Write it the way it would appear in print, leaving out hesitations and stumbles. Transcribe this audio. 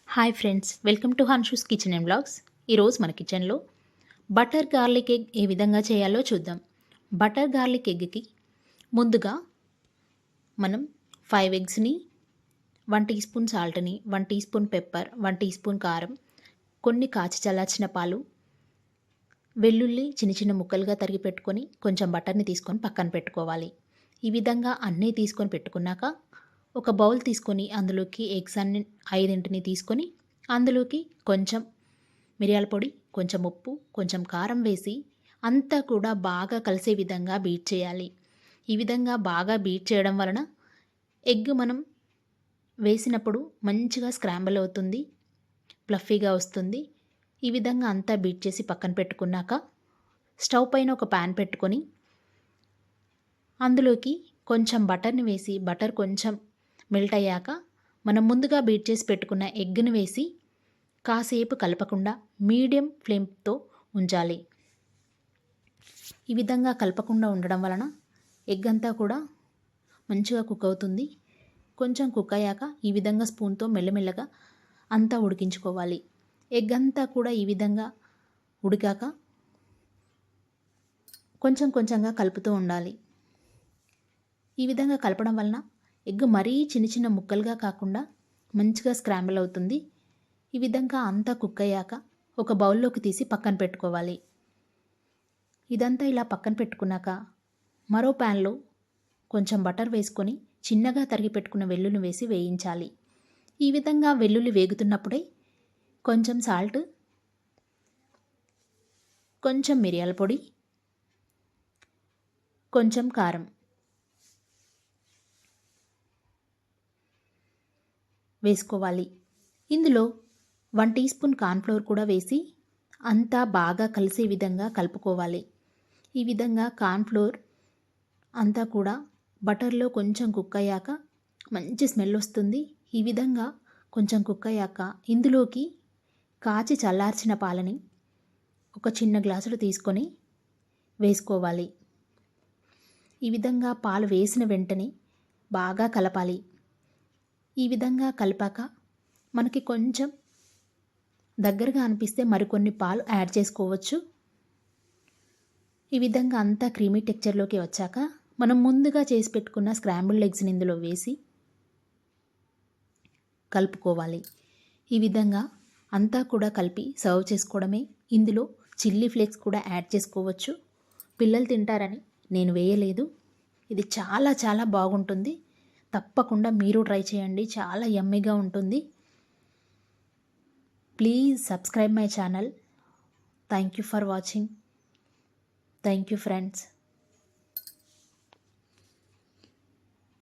Hi friends, welcome to Hanshu's Kitchen and Blogs. ఈరోజు మన కిచెన్లో బటర్ గార్లిక్ ఎగ్ ఏ విధంగా చేయాలో చూద్దాం. బటర్ గార్లిక్ ఎగ్కి ముందుగా మనం 5 ఎగ్స్ని, 1 టీ స్పూన్ సాల్ట్ని, 1 teaspoon pepper, 1 teaspoon కారం, కొన్ని కాచి చల్లార్చిన పాలు, వెల్లుల్లి చిన్న చిన్న ముక్కలుగా తరిగి పెట్టుకొని కొంచెం బటర్ని తీసుకొని పక్కన పెట్టుకోవాలి. ఈ విధంగా అన్నీ తీసుకొని పెట్టుకున్నాక ఒక బౌల్ తీసుకొని అందులోకి ఎగ్స్ అన్ని 5 తీసుకొని అందులోకి కొంచెం మిరియాల పొడి, కొంచెం ఉప్పు, కొంచెం కారం వేసి అంతా కూడా బాగా కలిసే విధంగా బీట్ చేయాలి. ఈ విధంగా బాగా బీట్ చేయడం వలన ఎగ్ మనం వేసినప్పుడు మంచిగా స్క్రాంబుల్ అవుతుంది, ఫ్లఫీగా వస్తుంది. ఈ విధంగా అంతా బీట్ చేసి పక్కన పెట్టుకున్నాక స్టవ్ పైన ఒక ప్యాన్ పెట్టుకొని అందులోకి కొంచెం బటర్ని వేసి బటర్ కొంచెం మెల్ట్ అయ్యాక మనం ముందుగా బీట్ చేసి పెట్టుకున్న ఎగ్ని వేసి కాసేపు కలపకుండా మీడియం ఫ్లేమ్తో ఉంచాలి. ఈ విధంగా కలపకుండా ఉండడం వలన ఎగ్ అంతా కూడా మంచిగా కుక్ అవుతుంది. కొంచెం కుక్ అయ్యాక ఈ విధంగా స్పూన్తో మెల్లమెల్లగా అంతా ఉడికించుకోవాలి. ఎగ్ అంతా కూడా ఈ విధంగా ఉడికాక కొంచెం కొంచెంగా కలుపుతూ ఉండాలి. ఈ విధంగా కలపడం వలన ఎగ్ మరీ చిన్న చిన్న ముక్కలుగా కాకుండా మంచిగా స్క్రాంబుల్ అవుతుంది. ఈ విధంగా అంతా కుక్ అయ్యాక ఒక బౌల్లోకి తీసి పక్కన పెట్టుకోవాలి. ఇదంతా ఇలా పక్కన పెట్టుకున్నాక మరో ప్యాన్లో కొంచెం బటర్ వేసుకొని చిన్నగా తరిగి పెట్టుకున్న వెల్లుల్లి వేసి వేయించాలి. ఈ విధంగా వెల్లుల్లి వేగుతున్నప్పుడే కొంచెం సాల్ట్, కొంచెం మిరియాల పొడి, కొంచెం కారం వేసుకోవాలి. ఇందులో 1 టీ స్పూన్ కార్న్ఫ్లోర్ కూడా వేసి అంతా బాగా కలిసే విధంగా కలుపుకోవాలి. ఈ విధంగా కార్న్ఫ్లోర్ అంతా కూడా బటర్లో కొంచెం కుక్ అయ్యాక మంచి స్మెల్ వస్తుంది. ఈ విధంగా కొంచెం కుక్ అయ్యాక ఇందులోకి కాచి చల్లార్చిన పాలని ఒక చిన్న గ్లాసులో తీసుకొని వేసుకోవాలి. ఈ విధంగా పాలు వేసిన వెంటనే బాగా కలపాలి. ఈ విధంగా కలిపాక మనకి కొంచెం దగ్గరగా అనిపిస్తే మరికొన్ని పాలు యాడ్ చేసుకోవచ్చు. ఈ విధంగా అంతా క్రీమీ టెక్చర్లోకి వచ్చాక మనం ముందుగా చేసి పెట్టుకున్న స్క్రాంబుల్డ్ ఎగ్స్ని ఇందులో వేసి కలుపుకోవాలి. ఈ విధంగా అంతా కూడా కలిపి సర్వ్ చేసుకోవడమే. ఇందులో చిల్లీ ఫ్లేక్స్ కూడా యాడ్ చేసుకోవచ్చు. పిల్లలు తింటారని నేను వేయలేదు. ఇది చాలా చాలా బాగుంటుంది. తప్పకుండా మీరు ట్రై చేయండి, చాలా యమ్మీగా ఉంటుంది. Please subscribe my channel. Thank you for watching. Thank you friends.